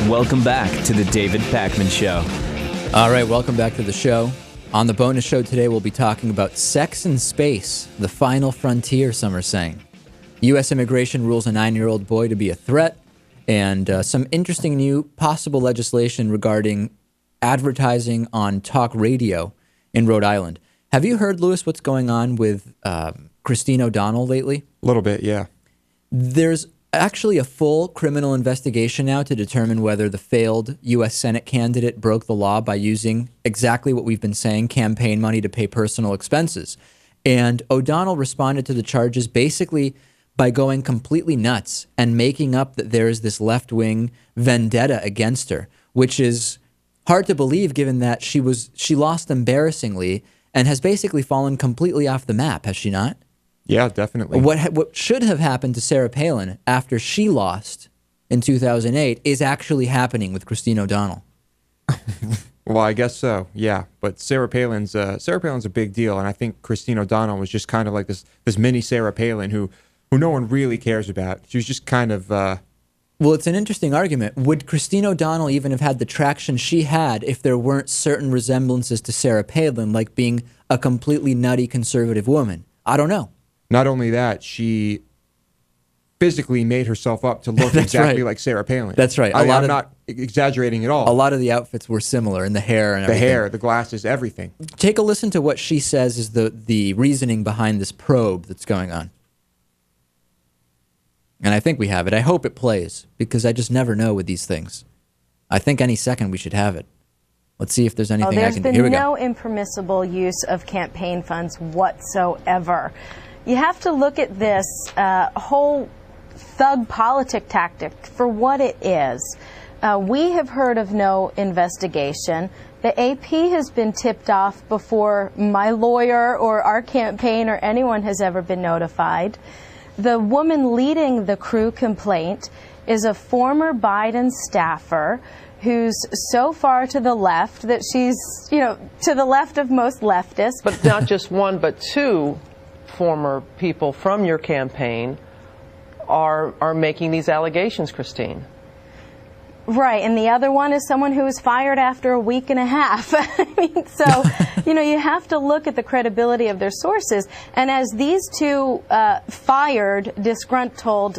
Welcome back to the David Pakman Show. All right, welcome back to the show. On the bonus show today, we'll be talking about sex in space, the final frontier, some are saying. U.S. immigration rules a 9-year-old boy to be a threat, and some interesting new possible legislation regarding advertising on talk radio in Rhode Island. Have you heard, Lewis, what's going on with Christine O'Donnell lately? A little bit, yeah. There's actually a full criminal investigation now to determine whether the failed U.S. Senate candidate broke the law by using exactly what we've been saying, campaign money to pay personal expenses. And O'Donnell responded to the charges basically by going completely nuts and making up that there is this left-wing vendetta against her, which is hard to believe given that she lost embarrassingly and has basically fallen completely off the map, has she not? Yeah, definitely. What should have happened to Sarah Palin after she lost in 2008 is actually happening with Christine O'Donnell. Well, I guess so, yeah. But Sarah Palin's a big deal, and I think Christine O'Donnell was just kind of like this mini Sarah Palin who no one really cares about. She was just kind of... Well, it's an interesting argument. Would Christine O'Donnell even have had the traction she had if there weren't certain resemblances to Sarah Palin, like being a completely nutty conservative woman? I don't know. Not only that, she physically made herself up to look exactly like Sarah Palin. That's right. I'm not exaggerating at all. A lot of the outfits were similar, and the hair and everything. The hair, the glasses, everything. Take a listen to what she says is the reasoning behind this probe that's going on. And I think we have it. I hope it plays, because I just never know with these things. I think any second we should have it. Let's see if there's anything I can do. Here we go. There's been no impermissible use of campaign funds whatsoever. You have to look at this whole thug politic tactic for what it is. We have heard of no investigation. The AP has been tipped off before my lawyer or our campaign or anyone has ever been notified. The woman leading the crew complaint is a former Biden staffer who's so far to the left that she's, to the left of most leftists. But not just one, but two former people from your campaign are making these allegations, Christine. Right, and the other one is someone who was fired after a week and a half. I mean, so, you have to look at the credibility of their sources. And as these two fired, disgruntled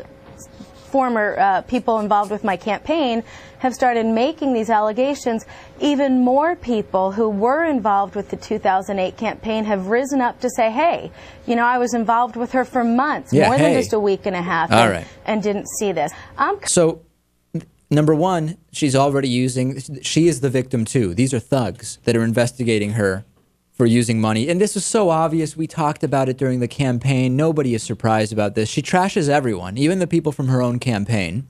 former people involved with my campaign have started making these allegations, even more people who were involved with the 2008 campaign have risen up to say, hey, I was involved with her for months, more than just a week and a half, and didn't see this. So, number one, she is the victim too. These are thugs that are investigating her for using money. And this is so obvious. We talked about it during the campaign. Nobody is surprised about this. She trashes everyone, even the people from her own campaign.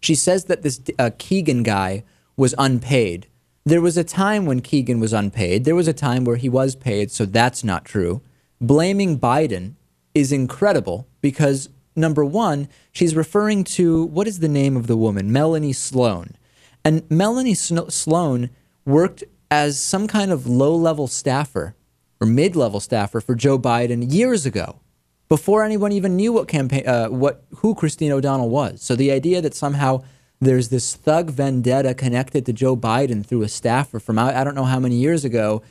She says that this Keegan guy was unpaid. There was a time when Keegan was unpaid. There was a time where he was paid, so that's not true. Blaming Biden is incredible because, number one, she's referring to, what is the name of the woman? Melanie Sloan. And Melanie Sloan worked as some kind of low-level staffer or mid-level staffer for Joe Biden years ago, before anyone even knew who Christine O'Donnell was. So the idea that somehow there's this thug vendetta connected to Joe Biden through a staffer from I don't know how many years ago,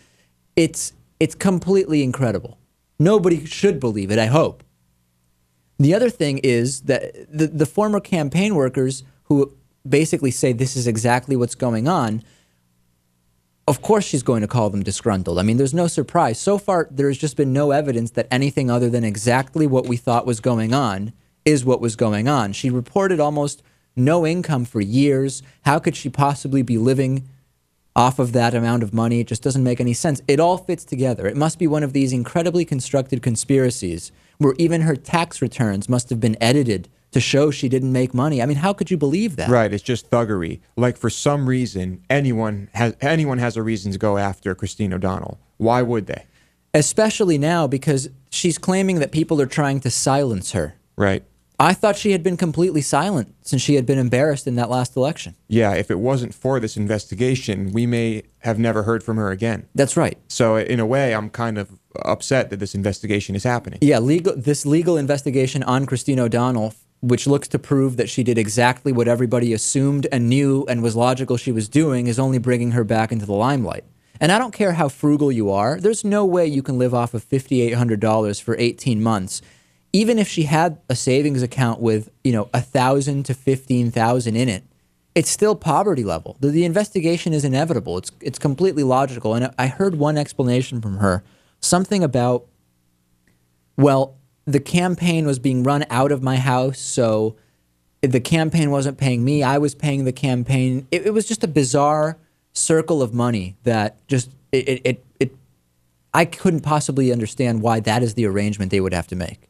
it's completely incredible. Nobody should believe it, I hope. The other thing is that the former campaign workers who basically say this is exactly what's going on, of course she's going to call them disgruntled. I mean, there's no surprise. So far, there's just been no evidence that anything other than exactly what we thought was going on is what was going on. She reported almost no income for years. How could she possibly be living off of that amount of money? It just doesn't make any sense. It all fits together. It must be one of these incredibly constructed conspiracies where even her tax returns must have been edited to show she didn't make money. I mean, how could you believe that? Right, it's just thuggery. Like, for some reason, anyone has a reason to go after Christine O'Donnell. Why would they? Especially now because she's claiming that people are trying to silence her. Right. I thought she had been completely silent since she had been embarrassed in that last election. Yeah, if it wasn't for this investigation, we may have never heard from her again. That's right. So in a way, I'm kind of upset that this investigation is happening. Yeah, this legal investigation on Christine O'Donnell which looks to prove that she did exactly what everybody assumed and knew and was logical she was doing, is only bringing her back into the limelight. And I don't care how frugal you are. There's no way you can live off of $5,800 for 18 months. Even if she had a savings account with, $1,000 to $15,000 in it, it's still poverty level. The investigation is inevitable. It's completely logical. And I heard one explanation from her, something about, well, the campaign was being run out of my house, so the campaign wasn't paying me. I was paying the campaign. It was just a bizarre circle of money that just I couldn't possibly understand why that is the arrangement they would have to make.